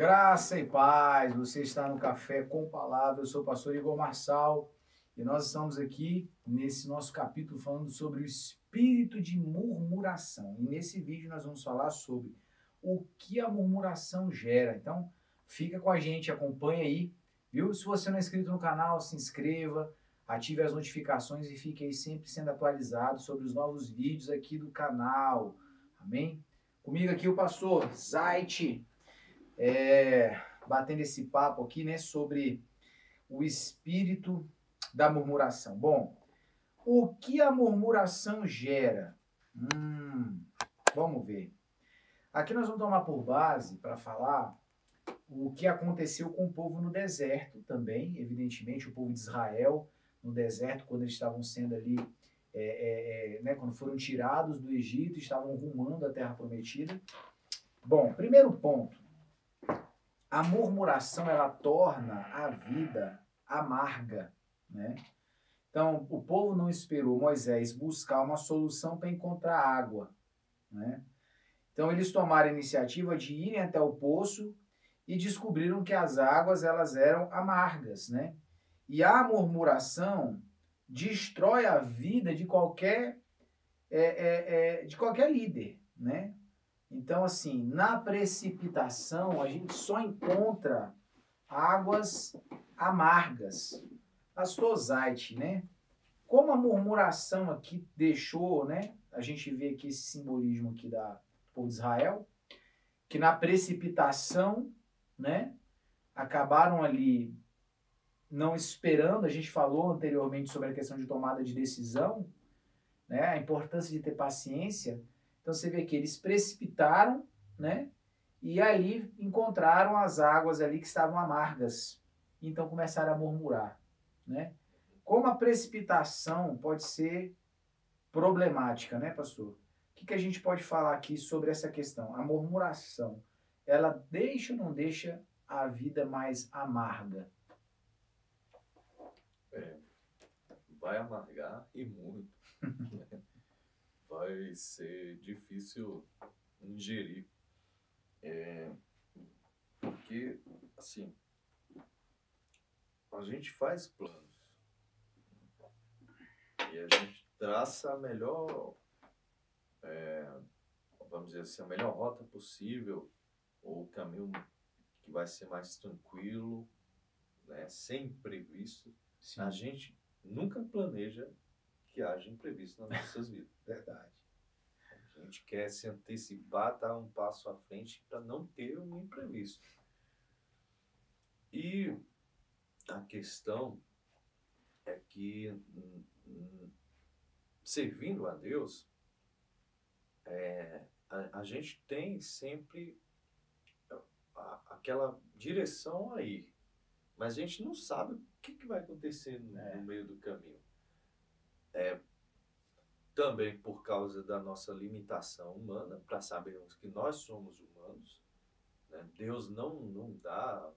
Graça e paz, você está no Café com Palavra, eu sou o pastor Igor Marçal e nós estamos aqui nesse nosso capítulo falando sobre o espírito de murmuração. E nesse vídeo nós vamos falar sobre o que a murmuração gera. Então, fica com a gente, acompanha aí, viu? Se você não é inscrito no canal, se inscreva, ative as notificações e fique aí sempre sendo atualizado sobre os novos vídeos aqui do canal. Amém? Comigo aqui o pastor Zait. Batendo esse papo aqui, né, sobre o espírito da murmuração. Bom, o que a murmuração gera? Vamos ver. Aqui nós vamos tomar por base para falar o que aconteceu com o povo no deserto também, evidentemente, o povo de Israel no deserto, quando eles estavam sendo ali, né, quando foram tirados do Egito, estavam rumando à Terra Prometida. Bom, primeiro ponto. A murmuração, ela torna a vida amarga, né? Então, o povo não esperou Moisés buscar uma solução para encontrar água, né? Então, eles tomaram a iniciativa de irem até o poço e descobriram que as águas, elas eram amargas, né? E a murmuração destrói a vida de qualquer líder, né? Então, assim, na precipitação, a gente só encontra águas amargas. Pastor Zait, né? Como a murmuração aqui deixou, né? A gente vê aqui esse simbolismo aqui do povo de Israel, que na precipitação, né? Acabaram ali não esperando, a gente falou anteriormente sobre a questão de tomada de decisão, né? A importância de ter paciência. Então você vê que eles precipitaram, né? E ali encontraram as águas ali que estavam amargas. Então começaram a murmurar, né? Como a precipitação pode ser problemática, né, pastor? O que a gente pode falar aqui sobre essa questão? A murmuração, ela deixa ou não deixa a vida mais amarga? Vai amargar e muito. Vai ser difícil ingerir. Porque, assim, a gente faz planos e a gente traça a melhor, vamos dizer assim, a melhor rota possível, ou o caminho que vai ser mais tranquilo, né, sem imprevisto. Sim. A gente nunca planeja que haja imprevisto nas nossas vidas. Verdade. A gente quer se antecipar, dar um passo à frente para não ter um imprevisto. E a questão é que, servindo a Deus, a gente tem sempre aquela direção a ir, mas a gente não sabe o que vai acontecer no meio do caminho. Também por causa da nossa limitação humana, para sabermos que nós somos humanos, né? Deus não dá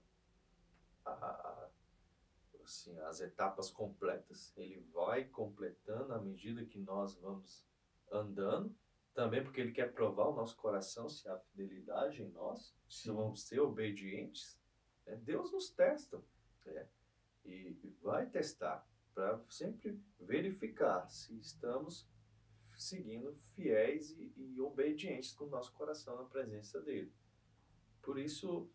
assim, as etapas completas, Ele vai completando à medida que nós vamos andando, também porque Ele quer provar o nosso coração, se há fidelidade em nós, se vamos ser obedientes. Deus nos testa, e vai testar, para sempre verificar se estamos seguindo fiéis e obedientes com o nosso coração na presença dele. Por isso,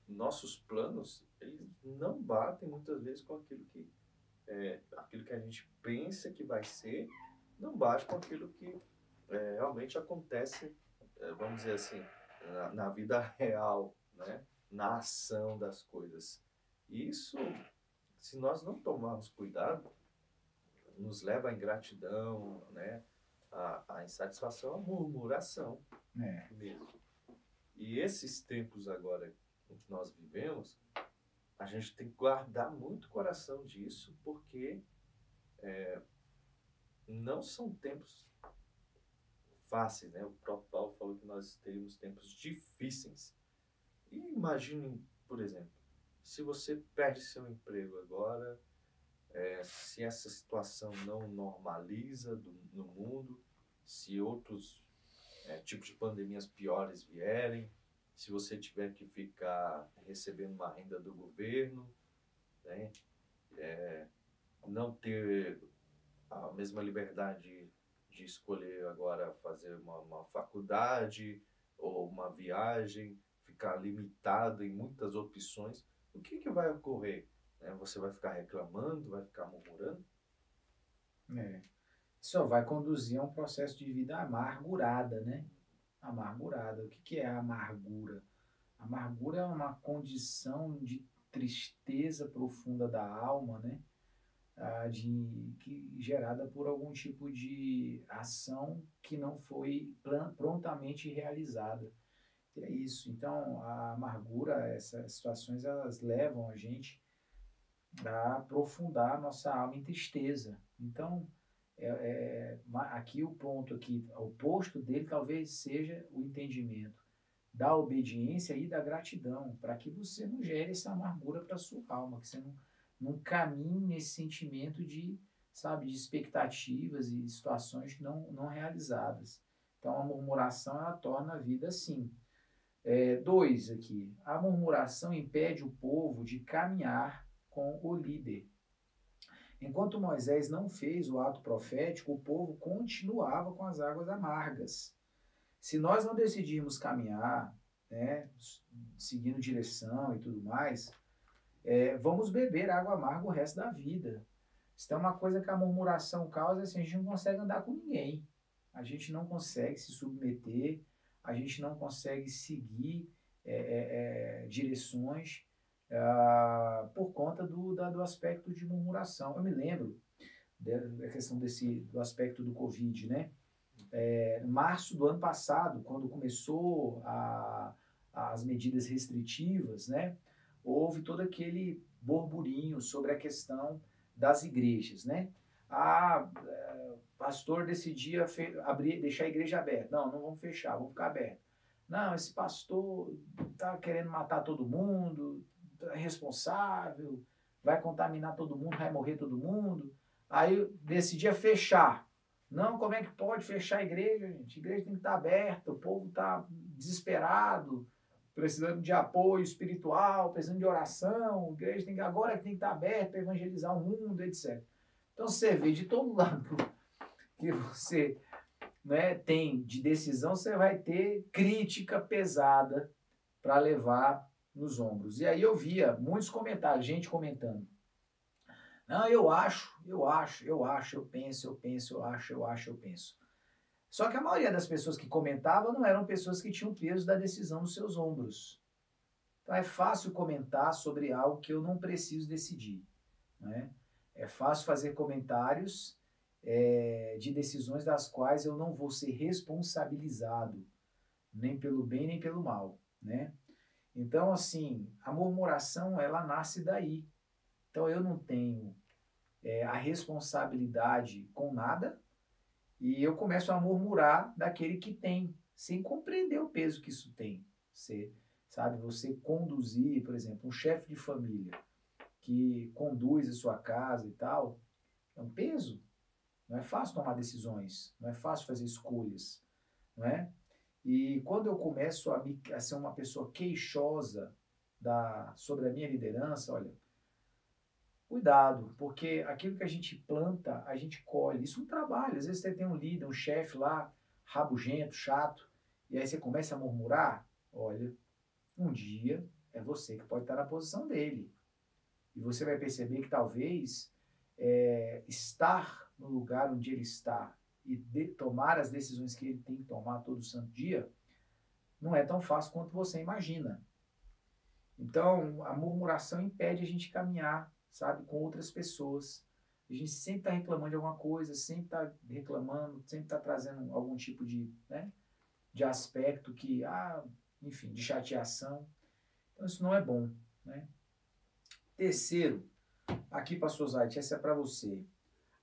nossos planos, eles não batem muitas vezes com aquilo que a gente pensa que vai ser, não bate com aquilo que realmente acontece, vamos dizer assim, na vida real, né? Na ação das coisas. E isso, se nós não tomarmos cuidado, nos leva à ingratidão, né? À insatisfação, à murmuração mesmo. E esses tempos agora em que nós vivemos, a gente tem que guardar muito o coração disso, porque não são tempos fáceis, né? O próprio Paulo falou que nós teríamos tempos difíceis. E imagine, por exemplo, se você perde seu emprego agora, se essa situação não normaliza no mundo, se outros tipos de pandemias piores vierem, se você tiver que ficar recebendo uma renda do governo, né? Não ter a mesma liberdade de escolher agora fazer uma faculdade ou uma viagem, ficar limitado em muitas opções, o que vai ocorrer? Você vai ficar reclamando, vai ficar murmurando? Só vai conduzir a um processo de vida amargurada, né? Amargurada. O que é a amargura? A amargura é uma condição de tristeza profunda da alma, né? Gerada por algum tipo de ação que não foi prontamente realizada. É isso. Então, a amargura, essas situações, elas levam a gente a aprofundar a nossa alma em tristeza. Então, aqui o ponto aqui, o oposto dele talvez seja o entendimento da obediência e da gratidão, para que você não gere essa amargura para sua alma, que você não caminhe nesse sentimento de, sabe, de expectativas e situações não realizadas. Então, a murmuração, ela torna a vida assim. 2 aqui, a murmuração impede o povo de caminhar com o líder. Enquanto Moisés não fez o ato profético, o povo continuava com as águas amargas. Se nós não decidirmos caminhar, né, seguindo direção e tudo mais, vamos beber água amarga o resto da vida. Se tem uma coisa que a murmuração causa, assim, a gente não consegue andar com ninguém. A gente não consegue se submeter, a gente não consegue seguir direções por conta do aspecto de murmuração. Eu me lembro da questão do aspecto do Covid, né? Em março do ano passado, quando começou as medidas restritivas, né? Houve todo aquele burburinho sobre a questão das igrejas, né? Pastor decidia deixar a igreja aberta. Não vamos fechar, vamos ficar aberto. Não, esse pastor está querendo matar todo mundo, é responsável, vai contaminar todo mundo, vai morrer todo mundo. Aí decidia fechar. Não, como é que pode fechar a igreja, gente? A igreja tem que estar aberta, o povo está desesperado, precisando de apoio espiritual, precisando de oração, a igreja agora tem que estar aberta para evangelizar o mundo, etc. Então você vê de todo lado que você, né, tem de decisão, você vai ter crítica pesada para levar nos ombros. E aí eu via muitos comentários, gente comentando. Não, eu penso. Só que a maioria das pessoas que comentavam não eram pessoas que tinham o peso da decisão nos seus ombros. Então é fácil comentar sobre algo que eu não preciso decidir, né? É fácil fazer comentários de decisões das quais eu não vou ser responsabilizado, nem pelo bem nem pelo mal, né? Então, assim, a murmuração, ela nasce daí. Então, eu não tenho a responsabilidade com nada e eu começo a murmurar daquele que tem, sem compreender o peso que isso tem. Você conduzir, por exemplo, um chefe de família que conduz a sua casa e tal, é um peso. Não é fácil tomar decisões, não é fácil fazer escolhas, não é? E quando eu começo a ser uma pessoa queixosa sobre a minha liderança, olha, cuidado, porque aquilo que a gente planta, a gente colhe. Isso é um trabalho. Às vezes você tem um líder, um chefe lá, rabugento, chato, e aí você começa a murmurar, olha, um dia é você que pode estar na posição dele. E você vai perceber que talvez estar no lugar onde ele está e tomar as decisões que ele tem que tomar todo santo dia, não é tão fácil quanto você imagina. Então, a murmuração impede a gente caminhar, sabe, com outras pessoas. A gente sempre está reclamando de alguma coisa, sempre está reclamando, sempre está trazendo algum tipo de, né, de aspecto que, enfim, de chateação. Então, isso não é bom, né? Terceiro, aqui, pastor Zait, essa é para você.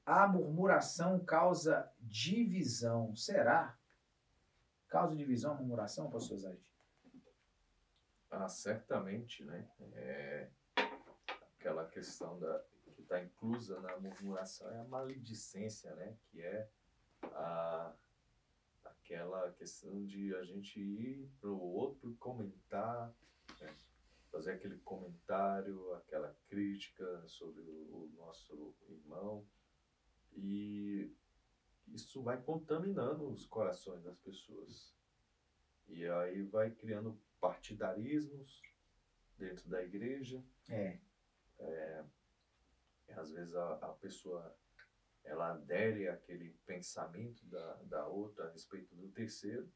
A murmuração causa divisão. Será? Causa divisão a murmuração, pastor Zait? Certamente, né? Aquela questão que está inclusa na murmuração é a maledicência, né? Que é aquela questão de a gente ir para o outro comentar, né? Fazer aquele comentário, aquela crítica sobre o nosso irmão, e isso vai contaminando os corações das pessoas. E aí vai criando partidarismos dentro da igreja. Às vezes a pessoa ela adere àquele pensamento da outra a respeito do terceiro,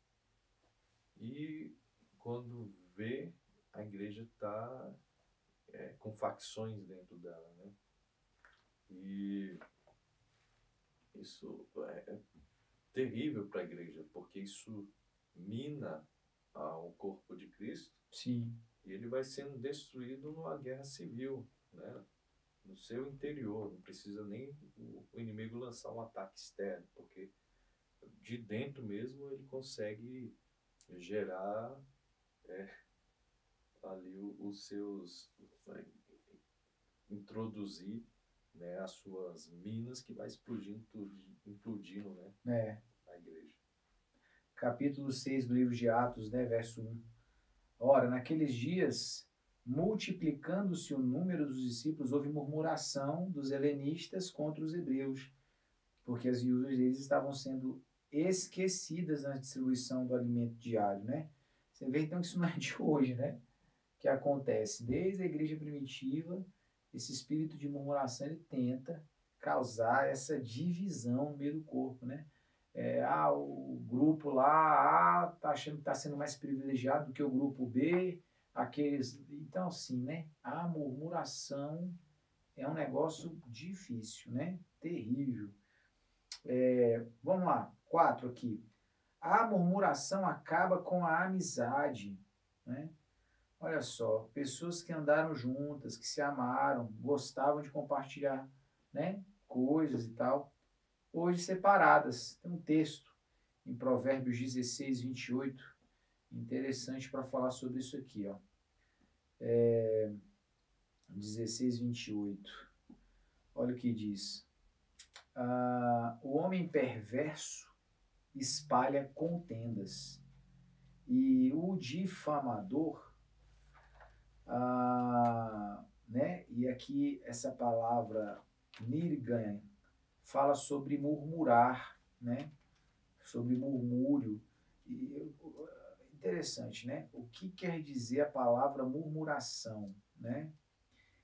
e quando vê, a igreja está com facções dentro dela, né? E isso é terrível para a igreja, porque isso mina o corpo de Cristo. Sim. E ele vai sendo destruído numa guerra civil, né? No seu interior. Não precisa nem o inimigo lançar um ataque externo, porque de dentro mesmo ele consegue gerar ali os seus, introduzir, né, as suas minas que vai implodindo, né, a igreja. Capítulo 6 do livro de Atos, né, verso 1. Ora, naqueles dias, multiplicando-se o número dos discípulos, houve murmuração dos helenistas contra os hebreus, porque as viúvas deles estavam sendo esquecidas na distribuição do alimento diário, né? Você vê então que isso não é de hoje, né? Que acontece desde a igreja primitiva, esse espírito de murmuração ele tenta causar essa divisão no meio do corpo, né? O grupo lá A tá achando que está sendo mais privilegiado do que o grupo B, aqueles. Então, assim, né? A murmuração é um negócio difícil, né? Terrível. Vamos lá, 4 aqui. A murmuração acaba com a amizade, né? Olha só, pessoas que andaram juntas, que se amaram, gostavam de compartilhar, né, coisas e tal, hoje separadas. Tem um texto em Provérbios 16, 28, interessante para falar sobre isso aqui, ó. 16, 28. Olha o que diz. O homem perverso espalha contendas, e o difamador, né? E aqui essa palavra nirgan fala sobre murmurar, né? Sobre murmúrio. E interessante, né? O que quer dizer a palavra murmuração, né?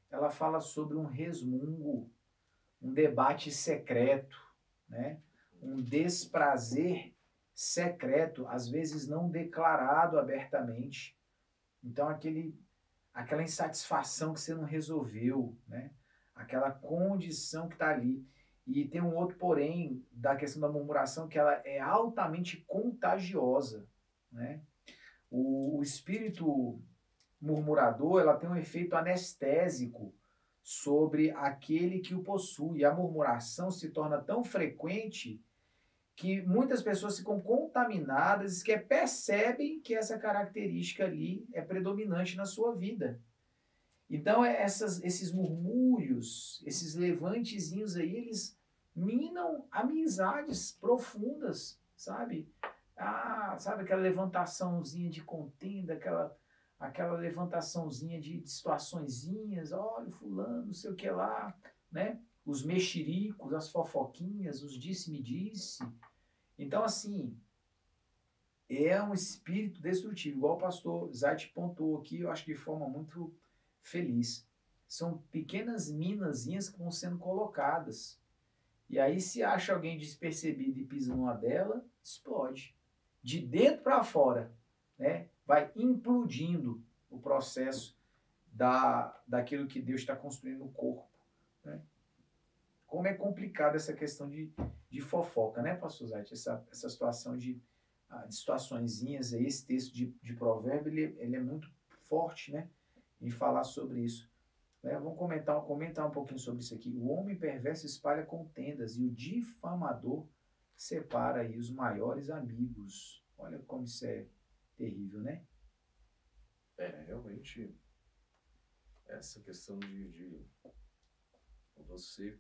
Ela fala sobre um resmungo, um debate secreto, né? Um desprazer secreto, às vezes não declarado abertamente. Então, aquela insatisfação que você não resolveu, né? Aquela condição que está ali. E tem um outro porém da questão da murmuração, que ela é altamente contagiosa, né? O espírito murmurador, ela tem um efeito anestésico sobre aquele que o possui. A murmuração se torna tão frequente que muitas pessoas ficam contaminadas e sequer percebem que essa característica ali é predominante na sua vida. Então, esses murmúrios, esses levantezinhos aí, eles minam amizades profundas, sabe? Sabe aquela levantaçãozinha de contenda, aquela levantaçãozinha de situaçõezinhas, olha, fulano, não sei o que lá, né? Os mexericos, as fofoquinhas, os disse-me-disse. Então, assim, é um espírito destrutivo, igual o pastor Zait pontuou aqui, eu acho de forma muito feliz. São pequenas minazinhas que vão sendo colocadas. E aí, se acha alguém despercebido e pisa numa dela, explode. De dentro para fora, né? Vai implodindo o processo daquilo que Deus está construindo no corpo, né? Como é complicada essa questão de fofoca, né, pastor Zait? Essa situação de situaçõezinhas aí, esse texto de provérbio, ele é muito forte, né, em falar sobre isso. Né? Vamos comentar um pouquinho sobre isso aqui. O homem perverso espalha contendas e o difamador separa aí os maiores amigos. Olha como isso é terrível, né? Realmente, essa questão de você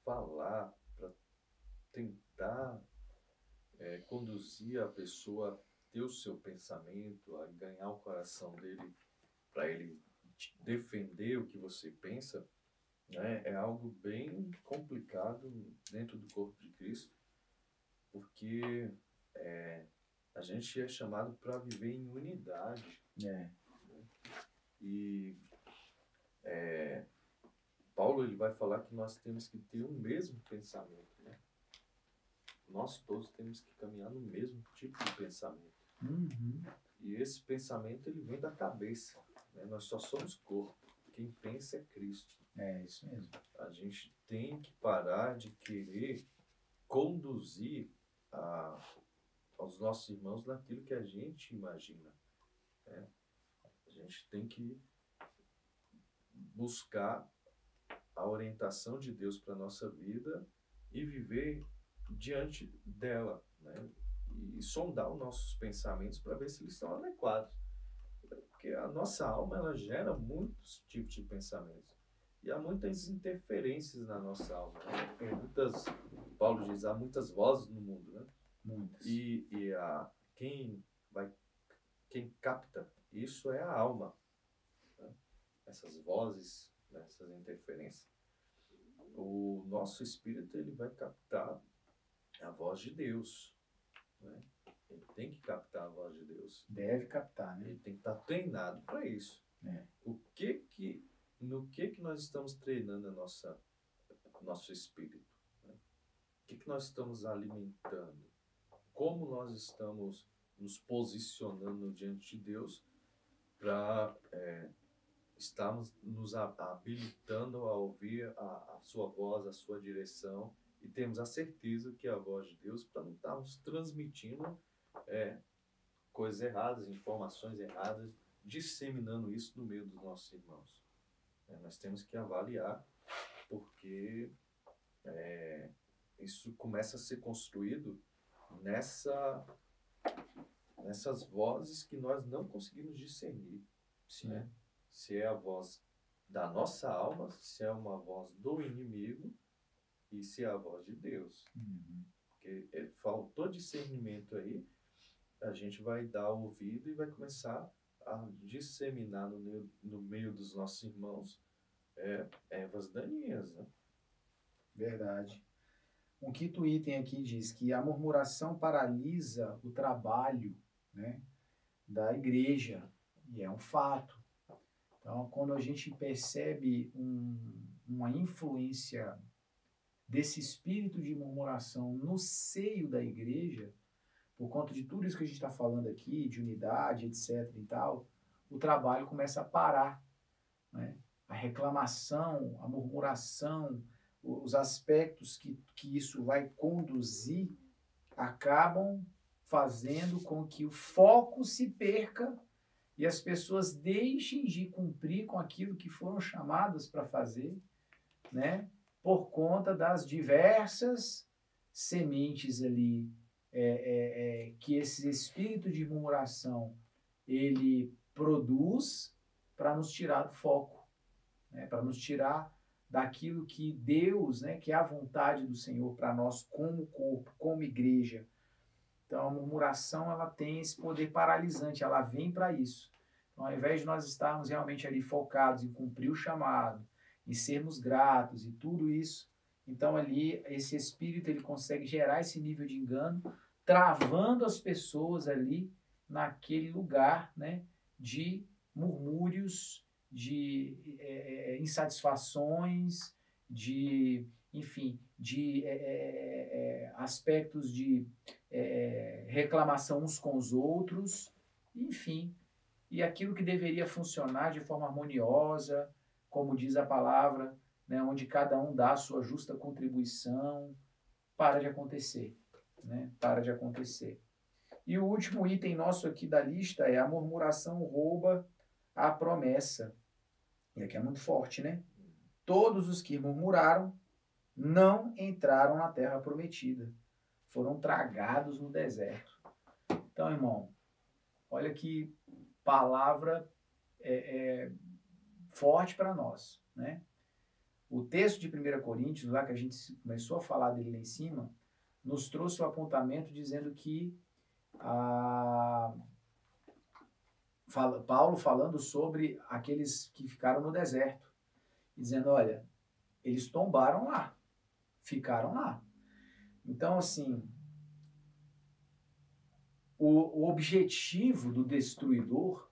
falar para tentar conduzir a pessoa a ter o seu pensamento, a ganhar o coração dele, para ele defender o que você pensa, né, é algo bem complicado dentro do corpo de Cristo, porque a gente é chamado para viver em unidade. É. E Paulo ele vai falar que nós temos que ter o mesmo pensamento, né? Nós todos temos que caminhar no mesmo tipo de pensamento. Uhum. E esse pensamento ele vem da cabeça, né? Nós só somos corpo. Quem pensa é Cristo. É isso mesmo. A gente tem que parar de querer conduzir aos nossos irmãos naquilo que a gente imagina, né? A gente tem que buscar a orientação de Deus para a nossa vida e viver diante dela, né? E sondar os nossos pensamentos para ver se eles estão adequados. Porque a nossa alma ela gera muitos tipos de pensamentos. E há muitas interferências na nossa alma, né? Paulo diz, há muitas vozes no mundo, né? Muitas. E quem capta isso é a alma, né? Essas vozes, né? Essas interferências. O nosso espírito ele vai captar a voz de Deus, né? Ele tem que captar a voz de Deus. Deve captar, né? Ele tem que estar treinado para isso. No que nós estamos treinando nosso espírito? Né? O que nós estamos alimentando? Como nós estamos nos posicionando diante de Deus para estarmos nos habilitando a ouvir a sua voz, a sua direção e temos a certeza que é a voz de Deus para não estarmos transmitindo coisas erradas, informações erradas, disseminando isso no meio dos nossos irmãos. Nós temos que avaliar, porque isso começa a ser construído nessas vozes que nós não conseguimos discernir. Sim. Né? Se é a voz da nossa alma, se é uma voz do inimigo e se é a voz de Deus. Uhum. Porque faltou discernimento aí, a gente vai dar ouvido e vai começar a disseminar no meio dos nossos irmãos ervas daninhas, né? Verdade. Um quinto item aqui diz que a murmuração paralisa o trabalho, né, da igreja, e é um fato. Então, quando a gente percebe uma influência desse espírito de murmuração no seio da igreja, por conta de tudo isso que a gente está falando aqui, de unidade, etc. e tal, o trabalho começa a parar, né? A reclamação, a murmuração, os aspectos que isso vai conduzir acabam fazendo com que o foco se perca e as pessoas deixem de cumprir com aquilo que foram chamadas para fazer, né? Por conta das diversas sementes ali que esse espírito de murmuração ele produz para nos tirar do foco, né? Para nos tirar daquilo que Deus, né, que é a vontade do Senhor para nós como corpo, como igreja. Então a murmuração ela tem esse poder paralisante, ela vem para isso. Então, ao invés de nós estarmos realmente ali focados em cumprir o chamado, em sermos gratos e tudo isso, então ali esse espírito ele consegue gerar esse nível de engano, travando as pessoas ali naquele lugar, né, de murmúrios, de insatisfações, de, enfim, de aspectos de reclamação uns com os outros, enfim, e aquilo que deveria funcionar de forma harmoniosa, como diz a palavra, né, onde cada um dá a sua justa contribuição, para de acontecer, né? Para de acontecer. E o último item nosso aqui da lista é a murmuração rouba a promessa. E aqui é muito forte, né? Todos os que murmuraram não entraram na terra prometida. Foram tragados no deserto. Então, irmão, olha que palavra forte para nós, né? O texto de 1 Coríntios, lá que a gente começou a falar dele lá em cima, nos trouxe o apontamento dizendo que Paulo falando sobre aqueles que ficaram no deserto, dizendo, olha, eles tombaram lá, ficaram lá. Então, assim, o objetivo do destruidor,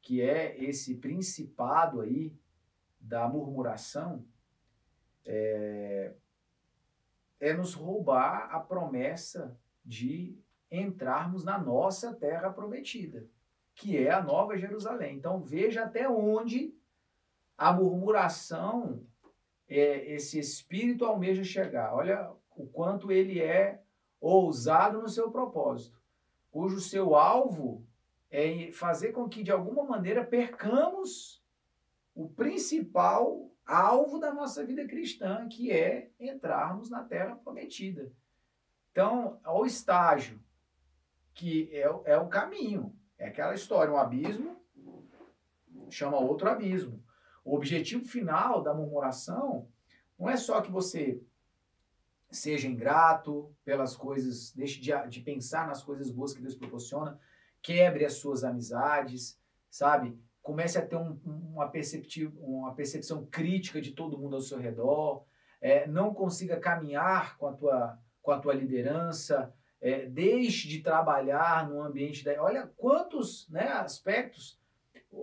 que é esse principado aí da murmuração, é nos roubar a promessa de entrarmos na nossa terra prometida, que é a Nova Jerusalém. Então, veja até onde a murmuração, esse espírito almeja chegar. Olha o quanto ele é ousado no seu propósito, cujo seu alvo é fazer com que, de alguma maneira, percamos o principal alvo da nossa vida cristã, que é entrarmos na terra prometida. Então, o estágio, que é o caminho, é aquela história, um abismo chama outro abismo. O objetivo final da murmuração não é só que você seja ingrato pelas coisas, deixe de pensar nas coisas boas que Deus proporciona, quebre as suas amizades, sabe? Comece a ter uma percepção crítica de todo mundo ao seu redor, não consiga caminhar com a tua liderança, deixe de trabalhar no ambiente da... Olha quantos, né, aspectos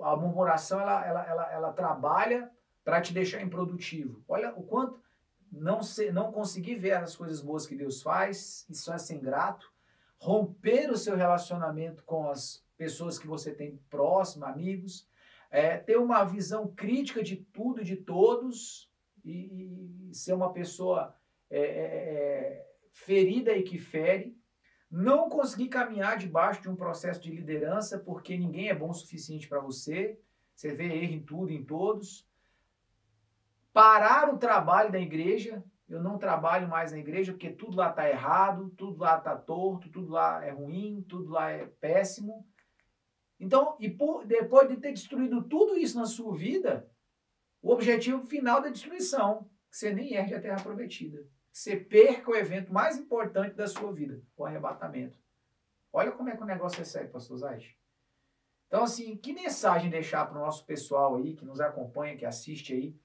a murmuração ela trabalha para te deixar improdutivo. Olha o quanto não conseguir ver as coisas boas que Deus faz, isso é ser ingrato, romper o seu relacionamento com as pessoas que você tem próximo, amigos, ter uma visão crítica de tudo e de todos e ser uma pessoa ferida e que fere, não conseguir caminhar debaixo de um processo de liderança porque ninguém é bom o suficiente para você, você vê erro em tudo e em todos, parar o trabalho da igreja, eu não trabalho mais na igreja porque tudo lá está errado, tudo lá está torto, tudo lá é ruim, tudo lá é péssimo. Então, depois de ter destruído tudo isso na sua vida, o objetivo final da destruição, que você nem herde a terra prometida, que você perca o evento mais importante da sua vida, o arrebatamento. Olha como é que o negócio é sério, pastor Zayt. Então, assim, que mensagem deixar para o nosso pessoal aí, que nos acompanha, que assiste aí,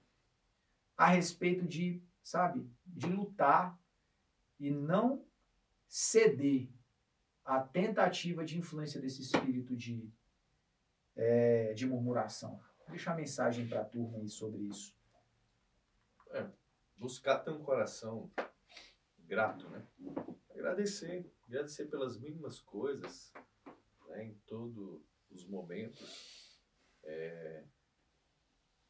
a respeito de, sabe, de lutar e não ceder à tentativa de influência desse espírito de murmuração. Vou deixar a mensagem para a turma aí sobre isso. Buscar ter um coração grato, né? Agradecer pelas mínimas coisas, né, em todos os momentos.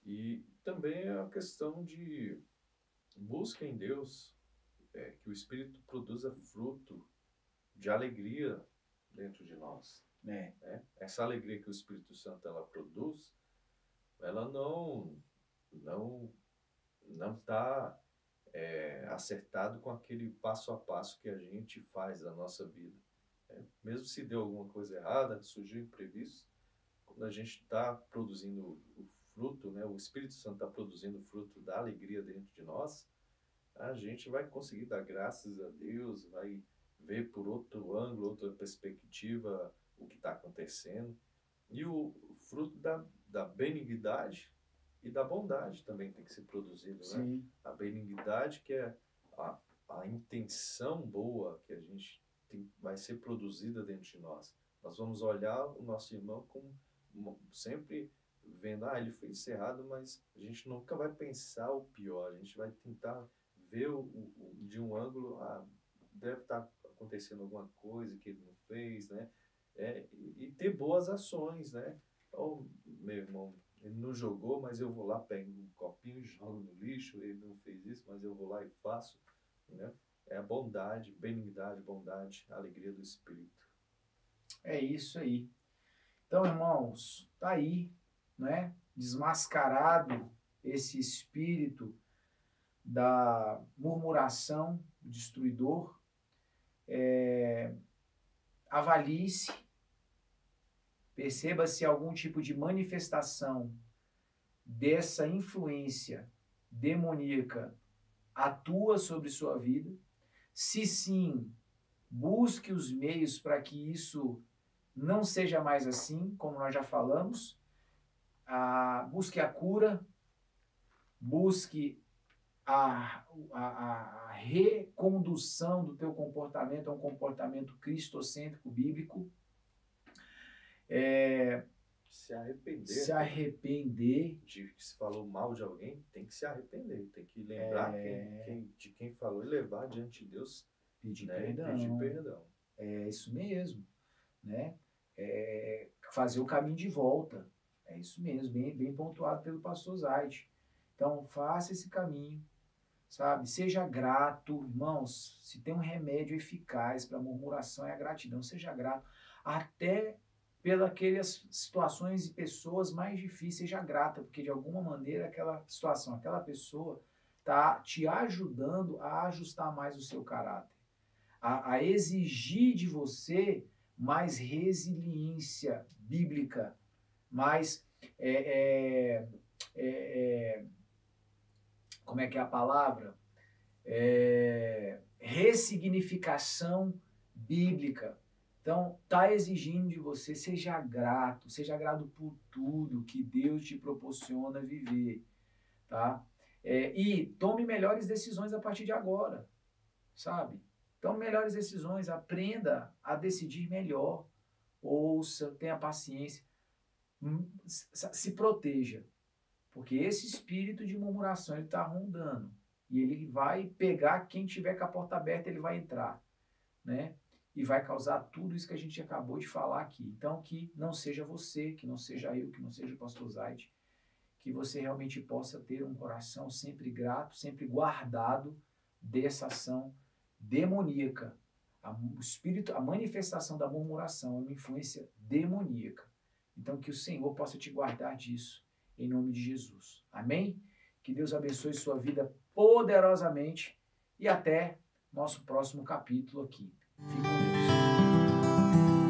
E também a questão de busca em Deus, que o Espírito produza fruto de alegria dentro de nós. Né? Essa alegria que o Espírito Santo ela produz, ela não está acertado com aquele passo a passo que a gente faz na nossa vida. Mesmo se deu alguma coisa errada, surgiu imprevisto, quando a gente está produzindo o fruto, né, o Espírito Santo está produzindo o fruto da alegria dentro de nós, a gente vai conseguir dar graças a Deus, vai ver por outro ângulo, outra perspectiva o que está acontecendo. E o fruto da benignidade e da bondade também tem que ser produzido, né? A benignidade, que é a intenção boa que a gente vai ser produzida dentro de nós. Nós vamos olhar o nosso irmão como sempre vendo, ele fez errado, mas a gente nunca vai pensar o pior, a gente vai tentar ver de um ângulo, deve estar acontecendo alguma coisa que ele não fez, né? E ter boas ações, né? Meu irmão, ele não jogou, mas eu vou lá, pego um copinho e jogo no lixo, ele não fez isso, mas eu vou lá e faço, né? É a bondade, benignidade, bondade, a alegria do Espírito. É isso aí. Então, irmãos, tá aí, né? Desmascarado esse espírito da murmuração, destruidor. Avalie-se, perceba se algum tipo de manifestação dessa influência demoníaca atua sobre sua vida. Se sim, busque os meios para que isso não seja mais assim, como nós já falamos. Busque a cura, busque a recondução do teu comportamento a um comportamento cristocêntrico, bíblico. Se arrepender. Se arrepender. De que se falou mal de alguém, tem que se arrepender. Tem que lembrar de quem falou e levar diante de Deus. Pedir, né? perdão. Pedir perdão. É isso mesmo. Né? Fazer o caminho de volta. É isso mesmo, bem pontuado pelo pastor Zait. Então, faça esse caminho, sabe? Seja grato, irmãos. Se tem um remédio eficaz para a murmuração é a gratidão. Seja grato. Até pelas situações e pessoas mais difíceis, seja grata, porque de alguma maneira aquela situação, aquela pessoa está te ajudando a ajustar mais o seu caráter, a exigir de você mais resiliência bíblica, mais como é que é a palavra? Ressignificação bíblica. Então, está exigindo de você, seja grato por tudo que Deus te proporciona viver, tá? E tome melhores decisões a partir de agora, sabe? Tome melhores decisões, aprenda a decidir melhor, ouça, tenha paciência, se proteja, porque esse espírito de murmuração, ele está rondando, e ele vai pegar quem tiver com a porta aberta, ele vai entrar, né? E vai causar tudo isso que a gente acabou de falar aqui. Então, que não seja você, que não seja eu, que não seja o pastor Zait, que você realmente possa ter um coração sempre grato, sempre guardado dessa ação demoníaca. O espírito, a manifestação da murmuração é uma influência demoníaca. Então, que o Senhor possa te guardar disso, em nome de Jesus. Amém? Que Deus abençoe sua vida poderosamente e até nosso próximo capítulo aqui. Fique com Deus.